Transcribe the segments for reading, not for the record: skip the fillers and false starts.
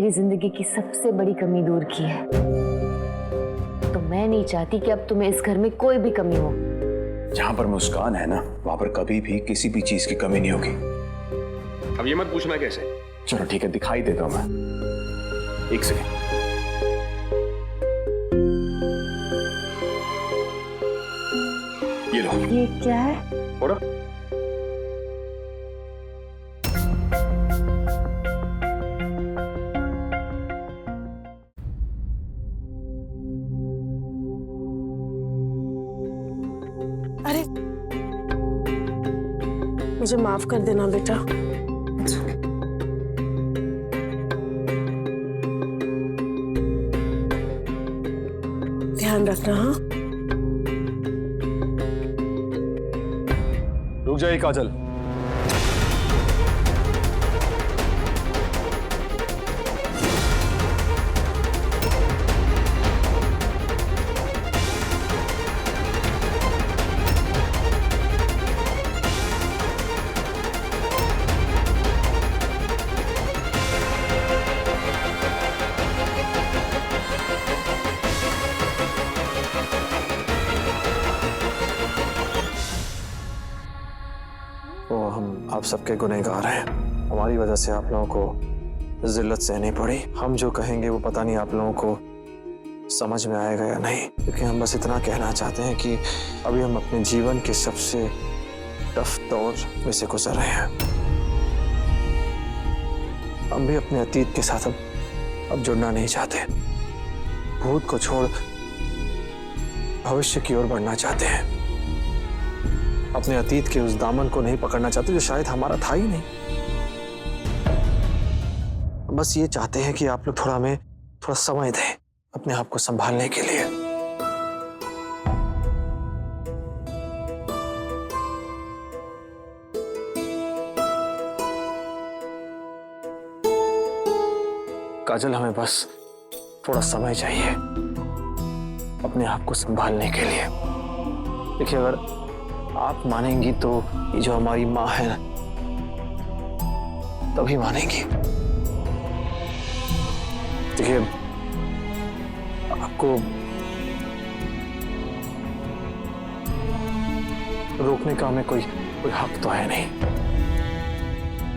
मेरी जिंदगी की सबसे बड़ी कमी दूर की है। तो मैं नहीं चाहती कि अब तुम्हें इस घर में कोई भी कमी हो। जहां पर मुस्कान है ना, वहां पर कभी भी किसी भी चीज की कमी नहीं होगी। अब ये मत पूछना कैसे। चलो ठीक है, दिखाई देता हूं मैं। एक सेकेंड। ये लो। ये क्या है? और अरे मुझे माफ कर देना बेटा। ध्यान रखना। हाँ, रुक जाइए काजल। तो हम आप सबके गुनहगार हैं। हमारी वजह से आप लोगों को जिल्लत सहनी पड़ी। हम जो कहेंगे वो पता नहीं आप लोगों को समझ में आएगा या नहीं, लेकिन हम बस इतना कहना चाहते हैं कि अभी हम अपने जीवन के सबसे टफ दौर में से गुजर रहे हैं। हम भी अपने अतीत के साथ अब जुड़ना नहीं चाहते। भूत को छोड़ भविष्य की ओर बढ़ना चाहते हैं। अपने अतीत के उस दामन को नहीं पकड़ना चाहते जो शायद हमारा था ही नहीं। बस ये चाहते हैं कि आप लोग थोड़ा हमें थोड़ा समय दें अपने आप को संभालने के लिए। काजल, हमें बस थोड़ा समय चाहिए अपने आप को संभालने के लिए। देखिए, अगर आप मानेंगी तो ये जो हमारी माँ है ना, तभी मानेंगी। देखिए, आपको रोकने का हमें कोई हक तो है नहीं।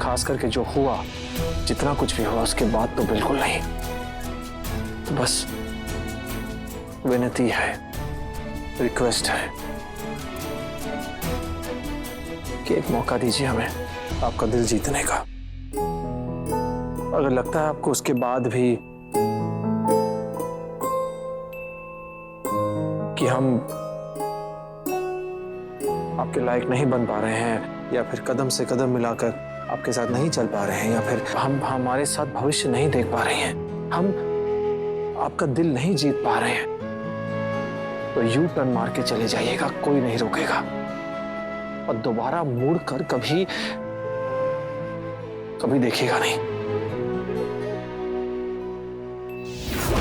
खास करके जो हुआ, जितना कुछ भी हुआ उसके बाद तो बिल्कुल नहीं। तो बस विनती है, रिक्वेस्ट है कि एक मौका दीजिए हमें आपका दिल जीतने का। अगर लगता है आपको उसके बाद भी कि हम आपके लायक नहीं बन पा रहे हैं, या फिर कदम से कदम मिलाकर आपके साथ नहीं चल पा रहे हैं, या फिर हम हमारे साथ भविष्य नहीं देख पा रहे हैं, हम आपका दिल नहीं जीत पा रहे हैं, तो यू टर्न मार के चले जाइएगा, कोई नहीं रोकेगा। और दोबारा मुड़ कर कभी देखेगा नहीं।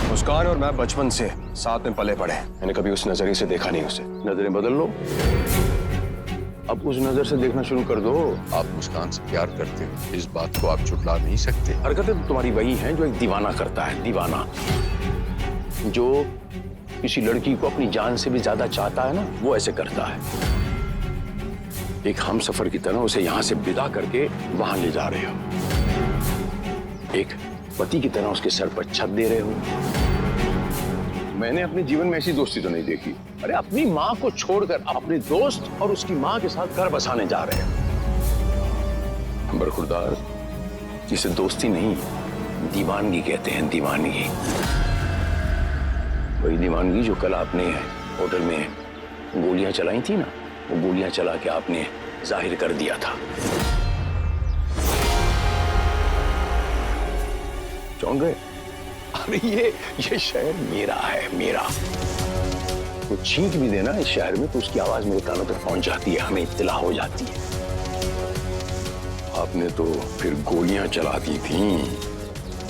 मुस्कान और मैं बचपन से साथ में पले पड़े। मैंने कभी उस नजरिए से देखा नहीं उसे। नजरें बदल लो, अब उस नजर से देखना शुरू कर दो। आप मुस्कान से प्यार करते हो, इस बात को आप झुठला नहीं सकते। हरकतें तुम्हारी वही हैं जो एक दीवाना करता है। दीवाना जो किसी लड़की को अपनी जान से भी ज्यादा चाहता है ना, वो ऐसे करता है। एक हमसफर की तरह उसे यहां से विदा करके वहां ले जा रहे हो। एक पति की तरह उसके सर पर छत दे रहे हो। मैंने अपने जीवन में ऐसी दोस्ती तो नहीं देखी। अरे अपनी माँ को छोड़कर अपने दोस्त और उसकी माँ के साथ घर बसाने जा रहे हैं। बरखुरदार, जिसे दोस्ती नहीं दीवानगी कहते हैं। दीवानगी, वही दीवानगी जो कल आपने होटल में गोलियां चलाई थी ना, वो गोलियां चला के आपने जाहिर कर दिया था। चौंक गए? अरे ये शहर मेरा है, मेरा। वो छींक भी देना इस शहर में तो उसकी आवाज मेरे कानों तक पहुंच जाती है, हमें इत्तला हो जाती है। आपने तो फिर गोलियां चला दी थी,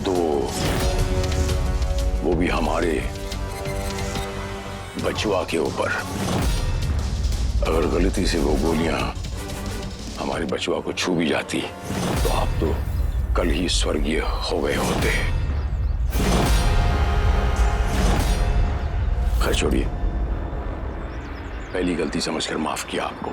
दो, वो भी हमारे बचवा के ऊपर। अगर गलती से वो गोलियां हमारे बचवा को छू भी जाती तो आप तो कल ही स्वर्गीय हो गए होते। खैर छोड़िए, पहली गलती समझकर माफ किया आपको।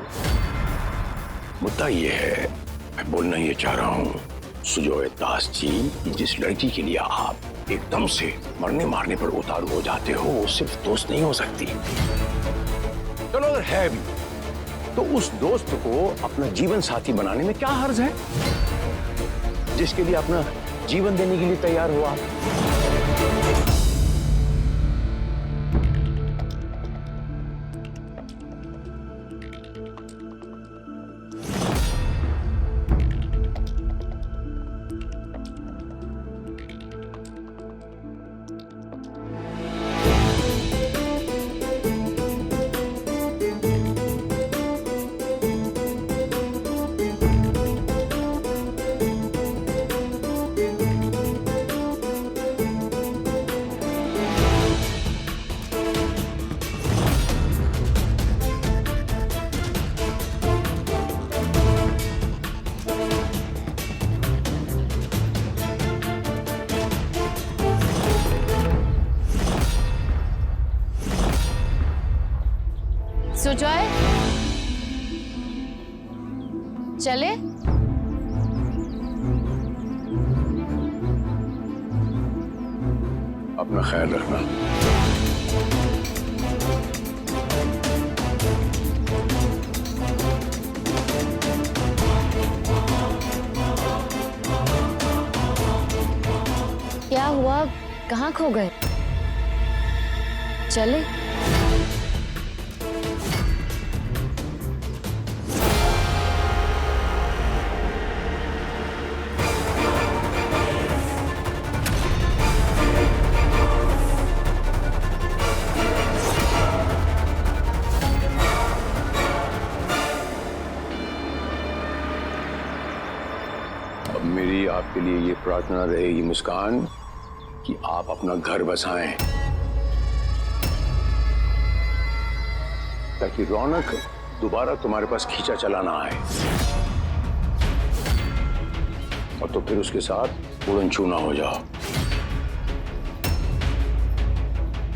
मुद्दा ये है, मैं बोलना ये चाह रहा हूँ सुजोय दास जी, कि जिस लड़की के लिए आप एकदम से मरने मारने पर उतारू हो जाते हो, वो सिर्फ दोस्त नहीं हो सकती। चलो अगर है भी, तो उस दोस्त को अपना जीवन साथी बनाने में क्या हर्ज है, जिसके लिए अपना जीवन देने के लिए तैयार हो आप। सुजॉय, चले? अपना ख्याल रखना। क्या हुआ, कहाँ खो गए? चले? अब मेरी आपके लिए ये प्रार्थना रहेगी मुस्कान, कि आप अपना घर बसाएं, ताकि रौनक दोबारा तुम्हारे पास खींचा चला ना आए, और तो फिर उसके साथ उड़न छू ना हो जाओ।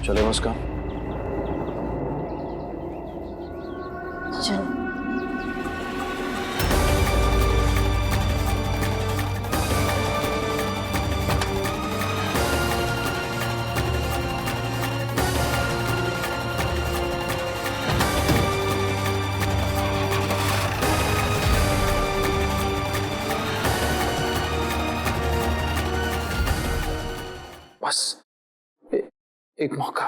चले मुस्कान? चलो। बस एक मौका,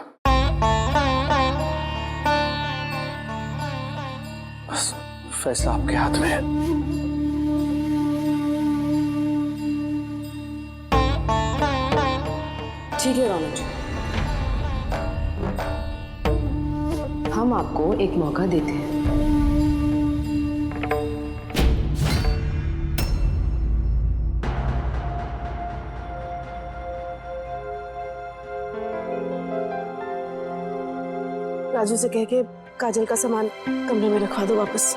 बस फैसला आपके हाथ में है। ठीक है रौनक जी, हम आपको एक मौका देते हैं। राजू से कह के काजल का सामान कमरे में रखवा दो वापस।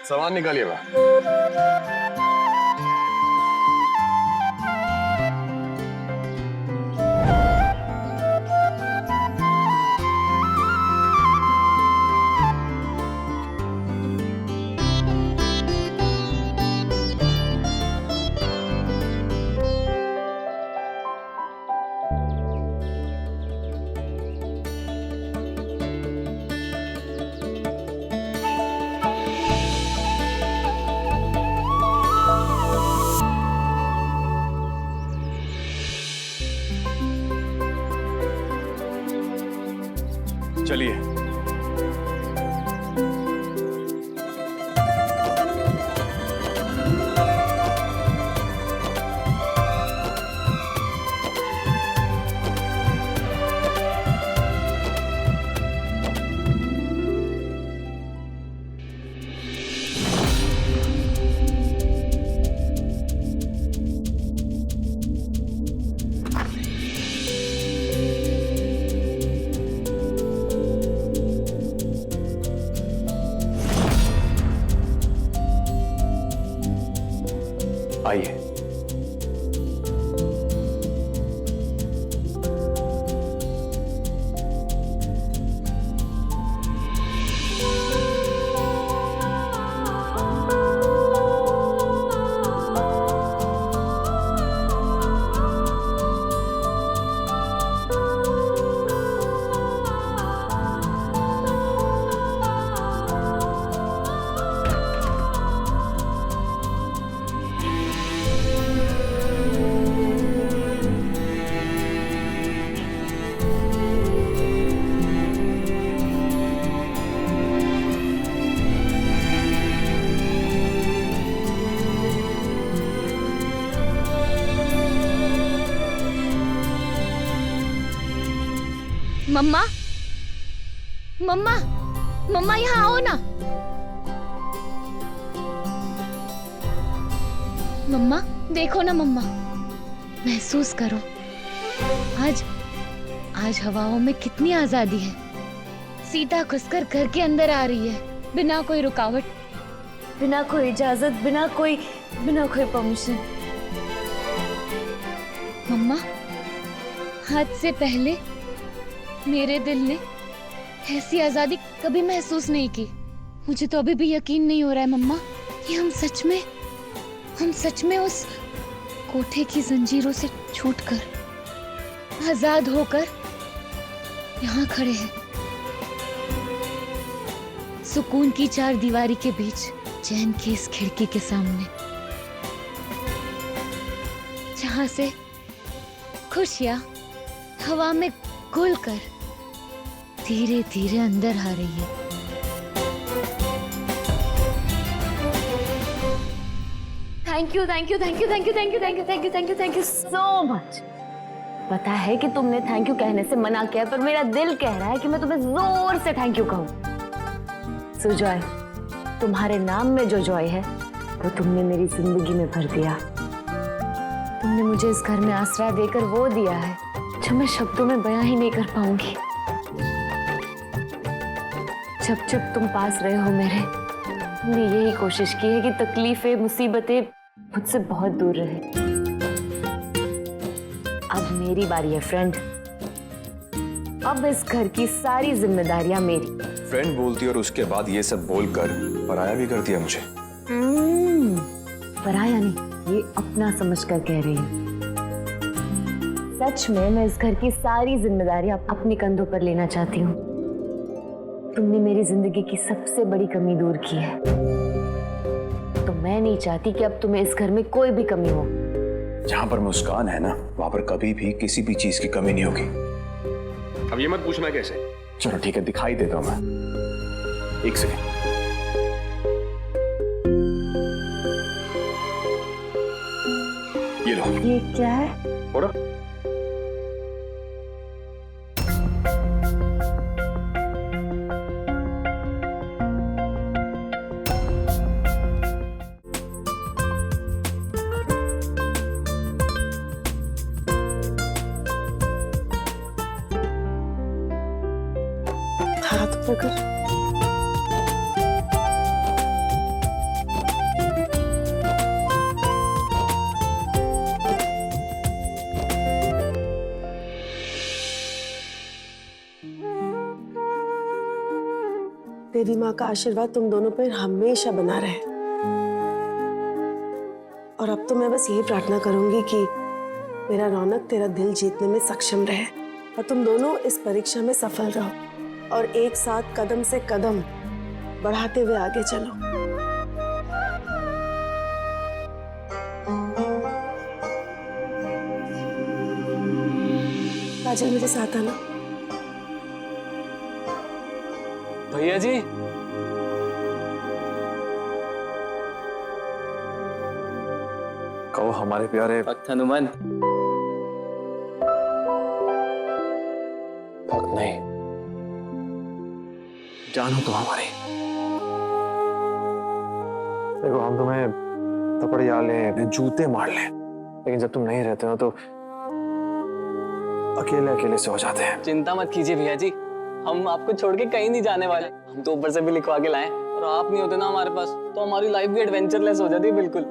सामान निकालिए बा। आइए। मम्मा, मम्मा, मम्मा यहाँ आओ ना। मम्मा देखो ना मम्मा, महसूस करो आज हवाओं में कितनी आजादी है। सीता घुसकर घर के अंदर आ रही है, बिना कोई रुकावट, बिना कोई इजाजत, बिना कोई परमिशन। मम्मा, आज से पहले मेरे दिल ने ऐसी आजादी कभी महसूस नहीं की। मुझे तो अभी भी यकीन नहीं हो रहा है मम्मा कि हम सच में उस कोठे की जंजीरों से छूटकर आजाद होकर यहाँ खड़े हैं, सुकून की चार दीवारी के बीच, चैन की इस खिड़की के सामने, जहाँ से खुशियाँ हवा में घुलकर धीरे धीरे अंदर आ रही है। Thank you so much. पता है कि तुमने थैंक यू कहने से मना किया, पर मेरा दिल कह रहा है कि मैं तुम्हें जोर से थैंक यू कहूँ। सुजॉय, तुम्हारे नाम में जो जॉय है वो तुमने मेरी जिंदगी में भर दिया। तुमने मुझे इस घर में आसरा देकर वो दिया है जो मैं शब्दों में बयां ही नहीं कर पाऊंगी। जब जब तुम पास रहे हो मेरे, तुमने यही कोशिश की है कि तकलीफें, मुसीबतें मुझसे बहुत दूर रहे। अब मेरी बारी है फ्रेंड। अब इस घर की सारी जिम्मेदारियां मेरी। फ्रेंड बोलती और उसके बाद ये सब बोलकर पराया भी कर दिया मुझे। पराया नहीं, ये अपना समझकर कह रही हूँ। सच में मैं इस घर की सारी जिम्मेदारियां अपने कंधों पर लेना चाहती हूँ। तुमने मेरी जिंदगी की सबसे बड़ी कमी दूर की है, तो मैं नहीं चाहती कि अब तुम्हें इस घर में कोई भी कमी हो। जहां पर मुस्कान है ना, वहां पर कभी भी किसी भी चीज की कमी नहीं होगी। अब ये मत पूछना कैसे। चलो ठीक है, दिखाई देता हूं मैं। एक सेकेंड। ये लो। ये क्या है? और हाथ पकड़। तेरी माँ का आशीर्वाद तुम दोनों पर हमेशा बना रहे। और अब तो मैं बस यही प्रार्थना करूंगी कि मेरा रौनक तेरा दिल जीतने में सक्षम रहे और तुम दोनों इस परीक्षा में सफल रहो और एक साथ कदम से कदम बढ़ाते हुए आगे चलो। काजल, मेरे साथ आना। भैया जी, कहो हमारे प्यारे भक्त हनुमान। भक्त नहीं, जानो तो हमारी। देखो, हम तुम्हें थपड़िया लें, जूते मार लें, लेकिन जब तुम नहीं रहते हो तो अकेले अकेले से हो जाते हैं। चिंता मत कीजिए भैया जी, हम आपको छोड़ के कहीं नहीं जाने वाले। हम तो ऊपर से भी लिखवा के लाए, और आप नहीं होते ना हमारे पास तो हमारी लाइफ भी एडवेंचरलेस हो जाती है बिल्कुल।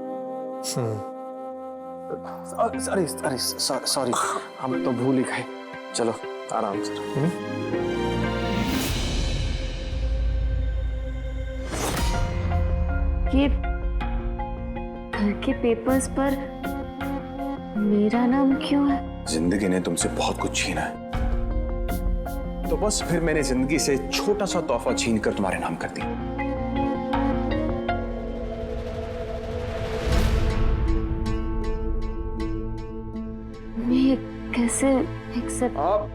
अरे अरे सॉरी, हम तो भूल ही गए। चलो आराम से। ये घर के पेपर्स पर मेरा नाम क्यों है? जिंदगी ने तुमसे बहुत कुछ छीना है, तो बस फिर मैंने जिंदगी से छोटा सा तोहफा छीन कर तुम्हारे नाम कर दिया। मैं कैसे एक्सेप्ट? आप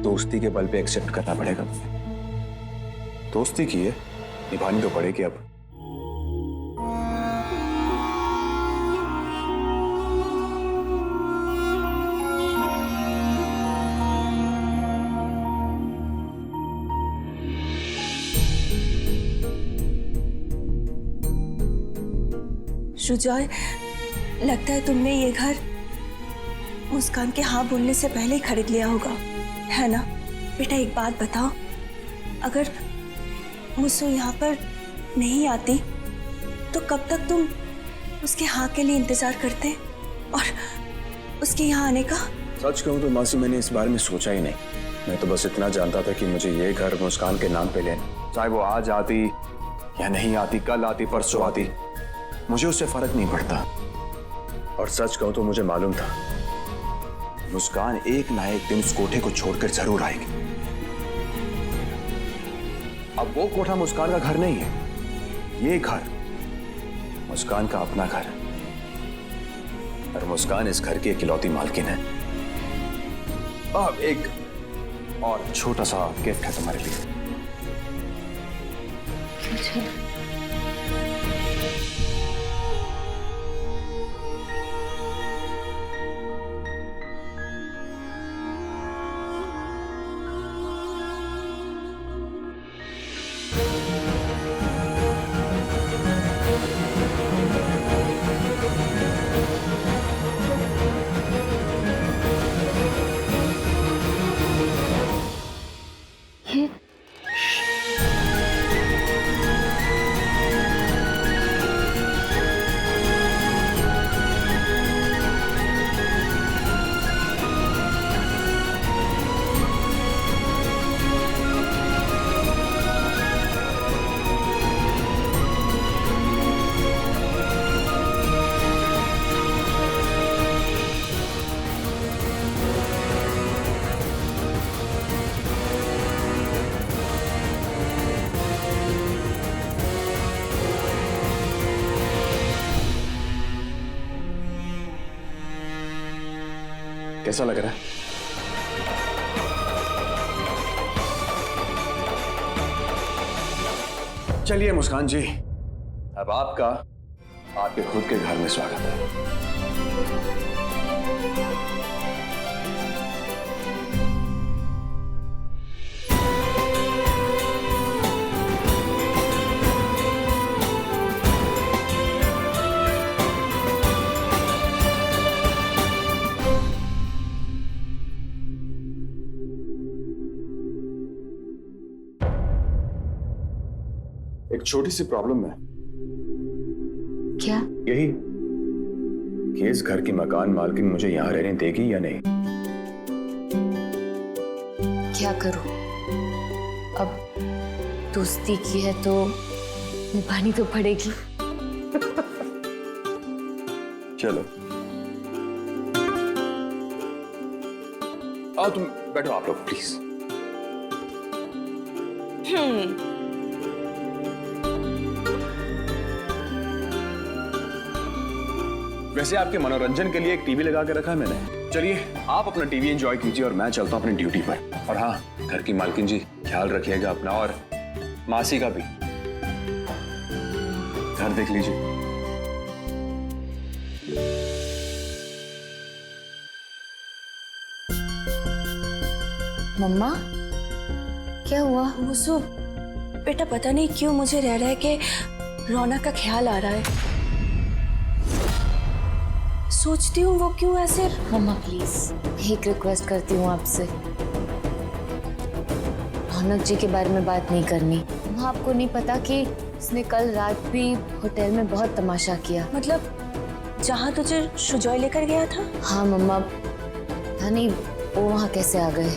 दोस्ती के बल पे एक्सेप्ट करना पड़ेगा मुझे। दोस्ती की है, निभानी तो पड़ेगी अब। शुजाय, लगता है तुमने ये घर मुस्कान के हाँ बोलने से पहले ही खरीद लिया होगा, है ना? बेटा एक बात बताओ, अगर मुझसे यहाँ पर नहीं आती तो कब तक तुम उसके हाँ के लिए इंतजार करते और उसके यहाँ आने का? सच कहूं तो मासी, मैंने इस बारे में सोचा ही नहीं। मैं तो बस इतना जानता था कि मुझे ये घर मुस्कान के नाम पे लेना, चाहे वो आज आती या नहीं आती, कल आती, परसों आती, मुझे उससे फर्क नहीं पड़ता। और सच कहूं तो मुझे मालूम था मुस्कान एक ना एक दिन उस कोठे को छोड़कर जरूर आएगी। अब वो कोठा मुस्कान का घर नहीं है, ये घर मुस्कान का अपना घर है, और मुस्कान इस घर की इकलौती मालकिन है। अब एक और छोटा सा गिफ्ट है तुम्हारे लिए। कैसा लग रहा है? चलिए मुस्कान जी, अब आपका आपके खुद के घर में स्वागत है। एक छोटी सी प्रॉब्लम है। क्या? यही कि इस घर की मकान मालकिन मुझे यहाँ रहने देगी या नहीं। क्या करूं? अब दोस्ती की है तो निभानी तो पड़ेगी। चलो आओ, तुम बैठो आप लोग प्लीज। वैसे आपके मनोरंजन के लिए एक टीवी लगा के रखा है मैंने। चलिए आप अपना टीवी एंजॉय कीजिए और मैं चलता हूं अपनी ड्यूटी पर। और हाँ, घर की मालकिन जी ख्याल रखिएगा अपना और मासी का भी। घर देख लीजिए। मम्मा क्या हुआ? मुझे बेटा पता नहीं क्यों मुझे रह रहा है कि रौनक का ख्याल आ रहा है। सोचती हूँ वो क्यों ऐसे। मम्मा प्लीज एक रिक्वेस्ट करती हूँ आपसे, रौनक जी के बारे में बात नहीं करनी। मम्मा आपको नहीं पता कि उसने कल रात भी होटल में बहुत तमाशा किया। मतलब जहाँ तुझे सुजॉय लेकर गया था? हाँ मम्मा, पता नहीं वो वहाँ कैसे आ गए।